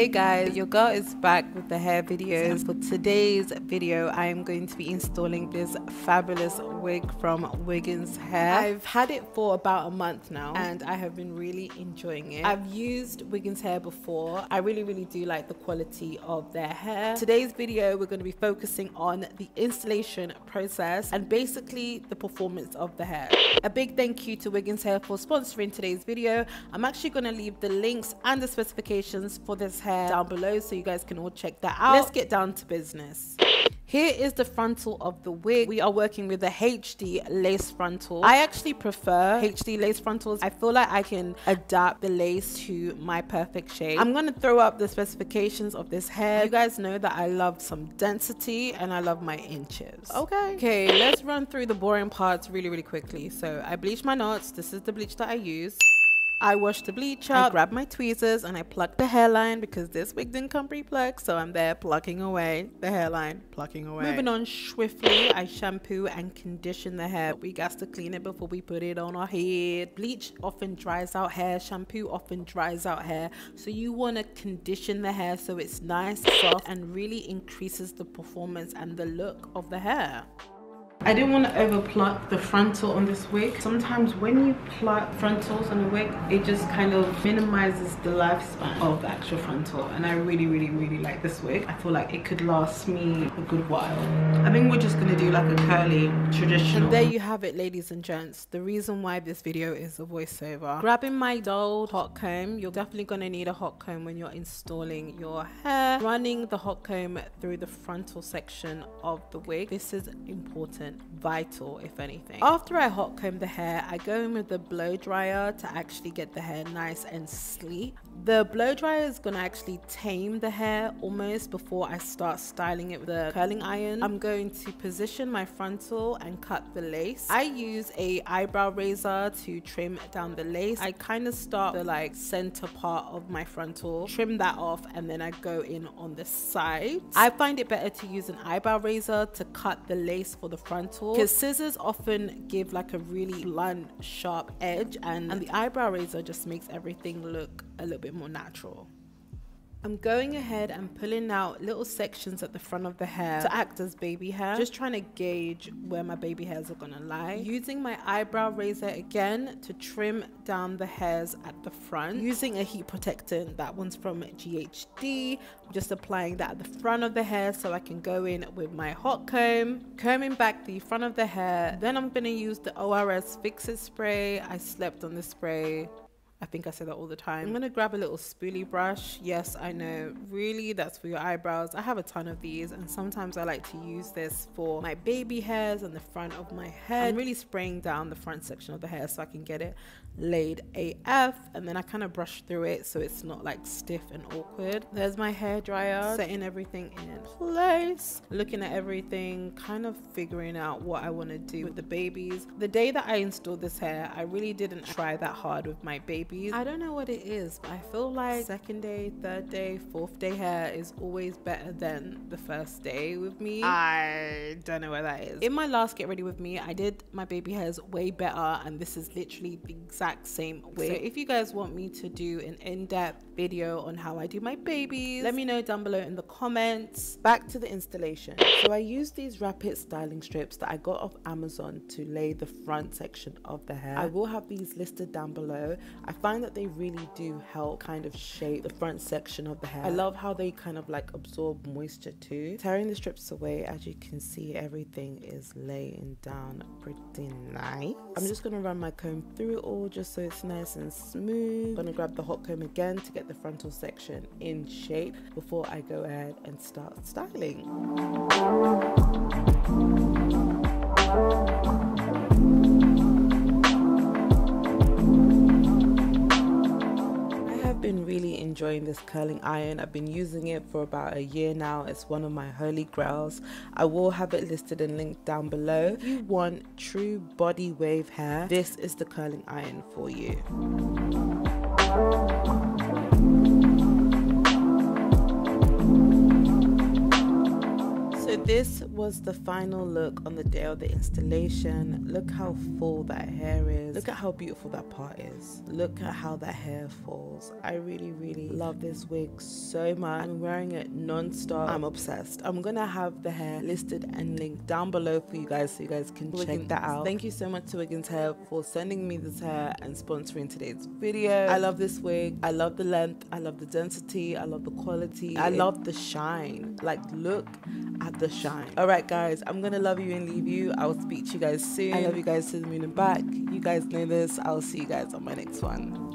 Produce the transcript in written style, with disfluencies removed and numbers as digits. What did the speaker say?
Hey guys, your girl is back with the hair videos. For today's video, I am going to be installing this fabulous wig from Wiggins hair. I've had it for about a month now and I have been really enjoying it. I've used Wiggins hair before. I really do like the quality of their hair. Today's video, we're going to be focusing on the installation process and basically the performance of the hair. A big thank you to Wiggins hair for sponsoring today's video. I'm actually going to leave the links and the specifications for this hair down below so you guys can all check that out. Let's get down to business. Here is the frontal of the wig. We are working with the HD lace frontal. I actually prefer HD lace frontals. I feel like I can adapt the lace to my perfect shape. I'm going to throw up the specifications of this hair. You guys know that I love some density and I love my inches. Okay, let's run through the boring parts really quickly. So I bleached my knots. This is the bleach that I use. I washed the bleach out, I grabbed my tweezers and I plucked the hairline because this wig didn't come pre-plucked, so I'm there plucking away the hairline, plucking away. Moving on swiftly, I shampoo and condition the hair. We got to clean it before we put it on our head. Bleach often dries out hair, shampoo often dries out hair, so you want to condition the hair so it's nice, soft, and really increases the performance and the look of the hair. I didn't want to over pluck the frontal on this wig. Sometimes when you pluck frontals on a wig, it just kind of minimizes the lifespan of the actual frontal, and I really like this wig. I feel like it could last me a good while. I think we're just going to do like a curly traditional. And there you have it, ladies and gents, the reason why this video is a voiceover. Grabbing my dull hot comb. You're definitely going to need a hot comb when you're installing your hair. Running the hot comb through the frontal section of the wig. This is important, vital if anything. After I hot comb the hair, I go in with the blow dryer to actually get the hair nice and sleek. The blow dryer is gonna actually tame the hair almost before I start styling it with a curling iron. I'm going to position my frontal and cut the lace. I use a eyebrow razor to trim down the lace. I kind of start the like center part of my frontal, trim that off, and then I go in on the sides. I find it better to use an eyebrow razor to cut the lace for the frontal because scissors often give like a really blunt, sharp edge, and the eyebrow razor just makes everything look a little bit more natural. I'm going ahead and pulling out little sections at the front of the hair to act as baby hair, just trying to gauge where my baby hairs are gonna lie. Using my eyebrow razor again to trim down the hairs at the front. Using a heat protectant, that one's from GHD. I'm just applying that at the front of the hair so I can go in with my hot comb, combing back the front of the hair. Then I'm gonna use the ORS Fix It spray. I slept on this spray. I think I say that all the time. I'm gonna grab a little spoolie brush. Yes, I know, really, that's for your eyebrows. I have a ton of these, and sometimes I like to use this for my baby hairs and the front of my head. I'm really spraying down the front section of the hair so I can get it laid AF, and then I kind of brush through it so it's not like stiff and awkward. There's my hair dryer, setting everything in place, looking at everything, kind of figuring out what I want to do with the babies. The day that I installed this hair, I really didn't try that hard with my babies. I don't know what it is, but I feel like second day, third day, fourth day hair is always better than the first day with me. I don't know where that is. In my last Get Ready With Me, I did my baby hairs way better, and this is literally the exact same wig. So if you guys want me to do an in-depth video on how I do my babies, let me know down below in the comments. Back to the installation. So I used these rapid styling strips that I got off Amazon to lay the front section of the hair. I will have these listed down below. I find that they really do help kind of shape the front section of the hair. I love how they kind of like absorb moisture too. Tearing the strips away, as you can see, everything is laying down pretty nice. I'm just gonna run my comb through it all just so it's nice and smooth. I'm gonna grab the hot comb again to get the frontal section in shape before I go ahead and start styling. Been really enjoying this curling iron. I've been using it for about a year now. It's one of my holy grails. I will have it listed and linked down below. If you want true body wave hair, this is the curling iron for you. So So this was the final look on the day of the installation. Look how full that hair is. Look at how beautiful that part is. Look at how that hair falls. I really love this wig so much. I'm wearing it non-stop. I'm obsessed. I'm gonna have the hair listed and linked down below for you guys so you guys can check that out. Thank you so much to Wiggins Hair for sending me this hair and sponsoring today's video. I love this wig. I love the length. I love the density. I love the quality. I love the shine. Like, look at the shine. All right guys, I'm gonna love you and leave you. I will speak to you guys soon. I love you guys to the moon and back. You guys know this. I'll see you guys on my next one.